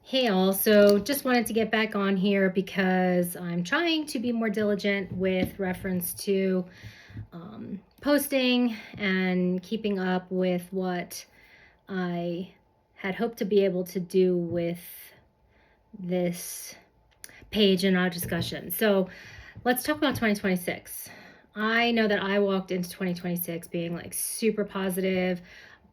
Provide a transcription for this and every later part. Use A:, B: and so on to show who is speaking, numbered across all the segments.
A: Hey all, so just wanted to get back on here because I'm trying to be more diligent with reference to posting and keeping up with what I had hoped to be able to do with this page in our discussion. So let's talk about 2026. I know that I walked into 2026 being like super positive,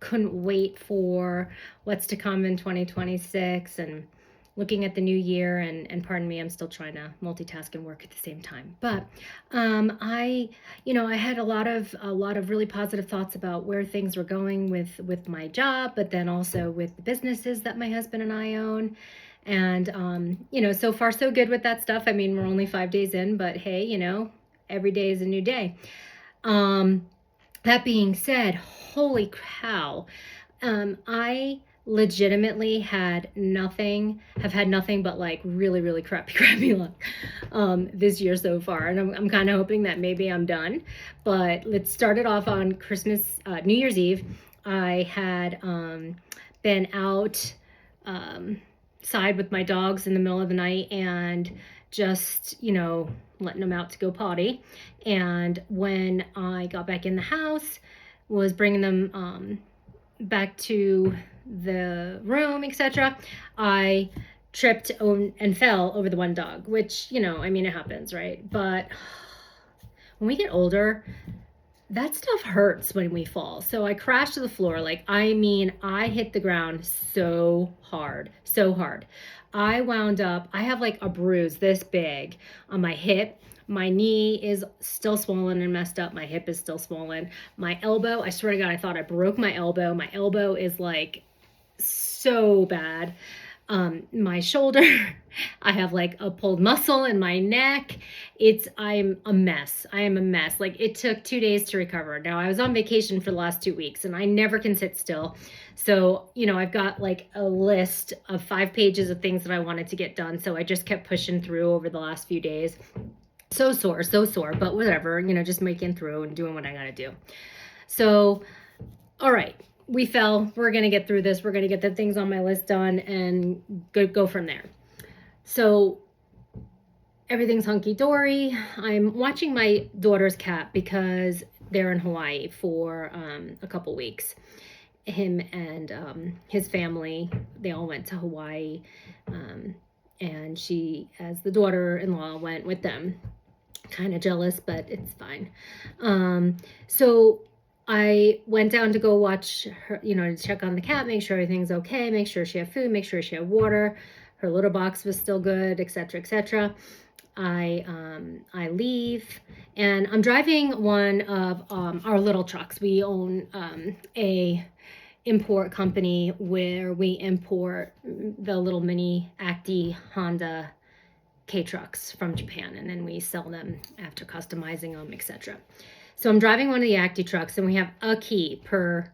A: couldn't wait for what's to come in 2026 and looking at the new year and pardon me, I'm still trying to multitask and work at the same time. But I had a lot of really positive thoughts about where things were going with my job, but then also with the businesses that my husband and I own. And so far so good with that stuff. I mean, we're only 5 days in, but hey, every day is a new day. That being said, holy cow, I legitimately have had nothing but like really, really crappy luck this year so far. And I'm kind of hoping that maybe I'm done. But let's start it off on New Year's Eve. I had been out side with my dogs in the middle of the night and just, letting them out to go potty. And when I got back in the house, was bringing them back to the room, etc., I tripped and fell over the one dog, which, it happens, right? But when we get older, that stuff hurts when we fall. So I crashed to the floor. I hit the ground so hard. I have like a bruise this big on my hip. My knee is still swollen and messed up. My hip is still swollen. My elbow, I swear to God, I thought I broke my elbow. My elbow is like so bad. My shoulder, I have like a pulled muscle in my neck. I'm a mess. I am a mess. Like, it took 2 days to recover. Now, I was on vacation for the last 2 weeks and I never can sit still. So, I've got like a list of 5 pages of things that I wanted to get done. So I just kept pushing through over the last few days. So sore, but whatever, just making through and doing what I gotta do. So, all right, we fell. We're going to get through this. We're going to get the things on my list done and go from there. So everything's hunky-dory. I'm watching my daughter's cat because they're in Hawaii for a couple weeks. Him and his family, they all went to Hawaii. And she, as the daughter-in-law, went with them. Kind of jealous, but it's fine. So I went down to go watch her, to check on the cat, make sure everything's okay, make sure she had food, make sure she had water, her litter box was still good, etc., etc. I leave and I'm driving one of our little trucks. We own a import company where we import the little mini Acti Honda K-trucks from Japan, and then we sell them after customizing them, etc. So I'm driving one of the Acti trucks, and we have a key per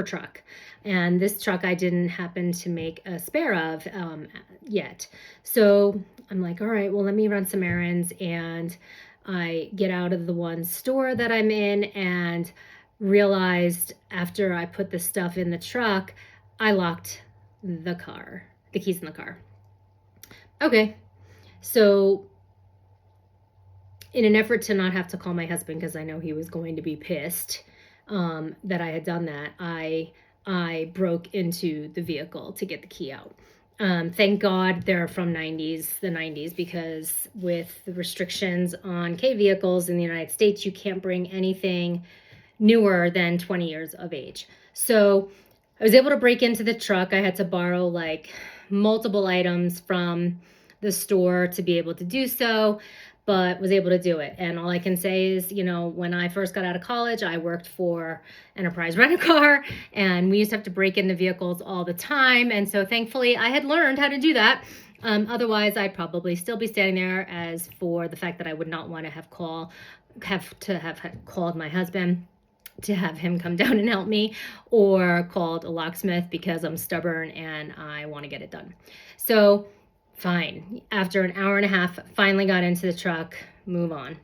A: truck. And this truck I didn't happen to make a spare of yet. So I'm like, all right, well, let me run some errands. And I get out of the one store that I'm in and realized after I put the stuff in the truck, I locked the keys in the car. Okay. So in an effort to not have to call my husband, because I know he was going to be pissed that I had done that, I broke into the vehicle to get the key out. Thank God they're from the 90s, because with the restrictions on K vehicles in the United States, you can't bring anything newer than 20 years of age. So I was able to break into the truck. I had to borrow like multiple items from the store to be able to do so, but was able to do it. And all I can say is, when I first got out of college, I worked for Enterprise Rent-A-Car, and we used to have to break into vehicles all the time. And so thankfully I had learned how to do that. Otherwise, I'd probably still be standing there, as for the fact that I would not want to have called my husband to have him come down and help me, or called a locksmith, because I'm stubborn and I want to get it done. So fine. After an hour and a half, finally got into the truck, move on.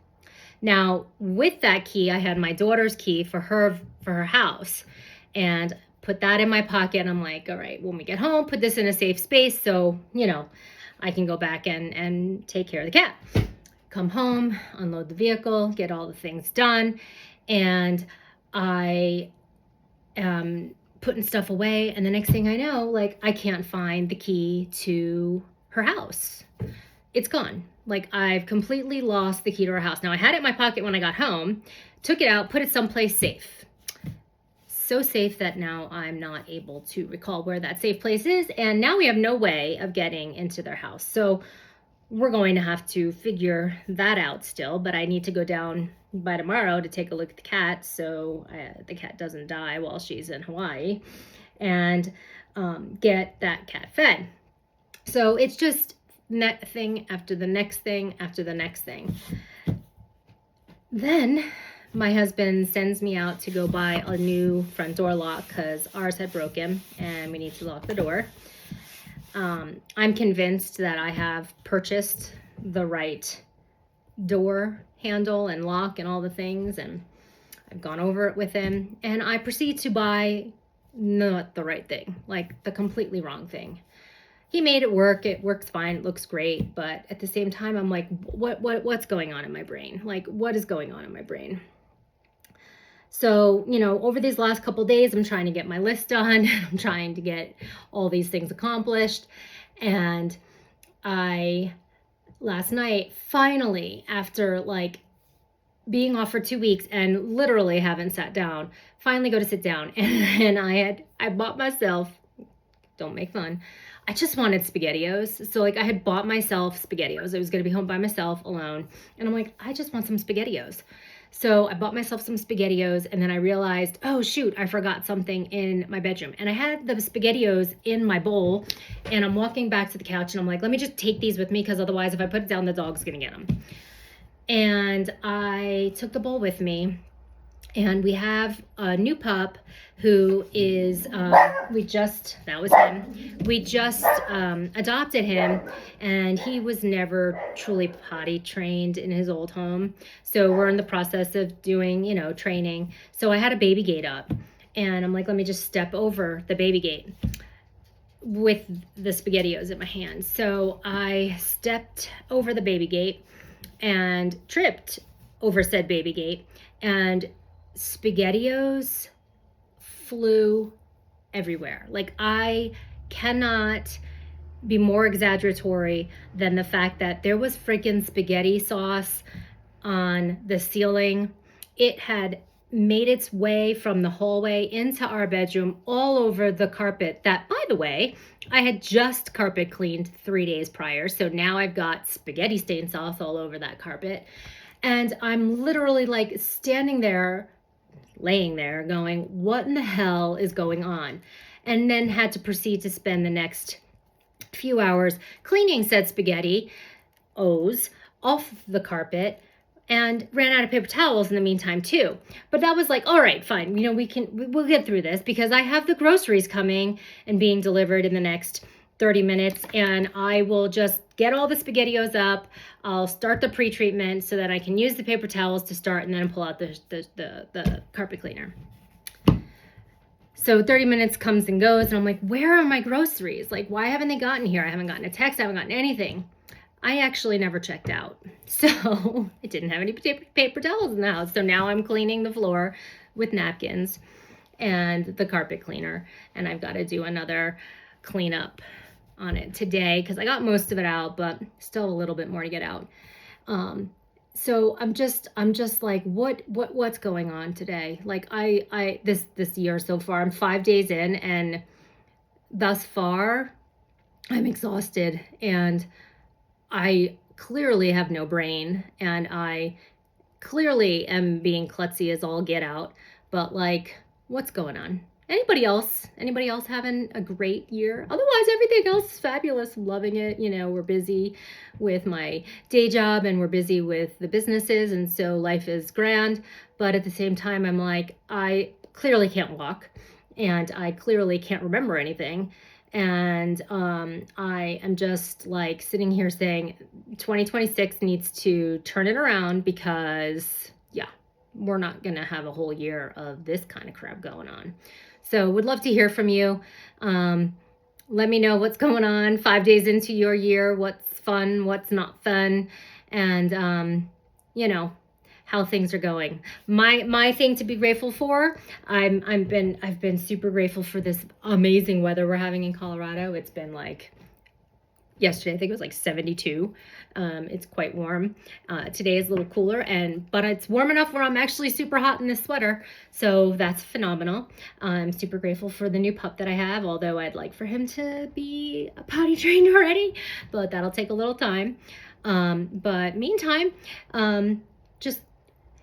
A: Now, with that key, I had my daughter's key for her house, and put that in my pocket. And I'm like, all right, when we get home, put this in a safe space so, I can go back and take care of the cat. Come home, unload the vehicle, get all the things done. And I am putting stuff away. And the next thing I know, like, I can't find the key to her house. It's gone. Like, I've completely lost the key to her house. Now, I had it in my pocket when I got home, took it out, put it someplace safe. So safe that now I'm not able to recall where that safe place is. And now we have no way of getting into their house. So we're going to have to figure that out still. But I need to go down by tomorrow to take a look at the cat so the cat doesn't die while she's in Hawaii, and get that cat fed. So it's just that thing after the next thing after the next thing. Then my husband sends me out to go buy a new front door lock because ours had broken and we need to lock the door. I'm convinced that I have purchased the right door handle and lock and all the things, and I've gone over it with him, and I proceed to buy not the right thing, like the completely wrong thing. He made it work. It works fine. It looks great. But at the same time, I'm like, what's going on in my brain? Like, what is going on in my brain? So, over these last couple of days, I'm trying to get my list done. I'm trying to get all these things accomplished. And last night, finally, after like being off for 2 weeks and literally haven't sat down, finally go to sit down. And I bought myself, don't make fun, I just wanted SpaghettiOs. So like I had bought myself SpaghettiOs. I was going to be home by myself alone. And I'm like, I just want some SpaghettiOs. So I bought myself some SpaghettiOs, and then I realized, oh shoot, I forgot something in my bedroom. And I had the SpaghettiOs in my bowl, and I'm walking back to the couch and I'm like, let me just take these with me because otherwise if I put it down, the dog's going to get them. And I took the bowl with me. And we have a new pup who is, we just adopted him, and he was never truly potty trained in his old home. So we're in the process of doing, training. So I had a baby gate up, and I'm like, let me just step over the baby gate with the SpaghettiOs in my hand. So I stepped over the baby gate and tripped over said baby gate, and SpaghettiOs flew everywhere. Like, I cannot be more exaggeratory than the fact that there was freaking spaghetti sauce on the ceiling. It had made its way from the hallway into our bedroom, all over the carpet that, by the way, I had just carpet cleaned 3 days prior. So now I've got spaghetti stain sauce all over that carpet. And I'm literally like standing there, laying there going, what in the hell is going on? And then had to proceed to spend the next few hours cleaning said spaghetti O's off the carpet, and ran out of paper towels in the meantime too. But that was like, all right, fine. We'll get through this because I have the groceries coming and being delivered in the next 30 minutes, and I will just get all the SpaghettiOs up. I'll start the pre-treatment so that I can use the paper towels to start, and then pull out the carpet cleaner. So 30 minutes comes and goes, and I'm like, where are my groceries? Like, why haven't they gotten here? I haven't gotten a text. I haven't gotten anything. I actually never checked out. So I didn't have any paper towels in the house. So now I'm cleaning the floor with napkins and the carpet cleaner, and I've got to do another cleanup on it today because I got most of it out, but still a little bit more to get out. So I'm just like, what's going on today? Like this year so far, I'm 5 days in, and thus far I'm exhausted, and I clearly have no brain, and I clearly am being klutzy as all get out, but like, what's going on? Anybody else having a great year? Otherwise, everything else is fabulous. I'm loving it. We're busy with my day job, and we're busy with the businesses. And so life is grand. But at the same time, I'm like, I clearly can't walk, and I clearly can't remember anything. And I am just like sitting here saying 2026 needs to turn it around because, yeah, we're not going to have a whole year of this kind of crap going on. So would love to hear from you. Let me know what's going on 5 days into your year, what's fun, what's not fun, and you know, how things are going. My thing to be grateful for, I've been super grateful for this amazing weather we're having in Colorado. It's been like yesterday, I think it was like 72. It's quite warm. Today is a little cooler, but it's warm enough where I'm actually super hot in this sweater. So that's phenomenal. I'm super grateful for the new pup that I have, although I'd like for him to be potty trained already, but that'll take a little time. But meantime, just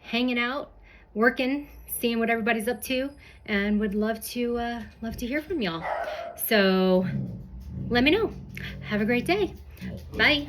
A: hanging out, working, seeing what everybody's up to, and would love to hear from y'all. So let me know. Have a great day. Bye.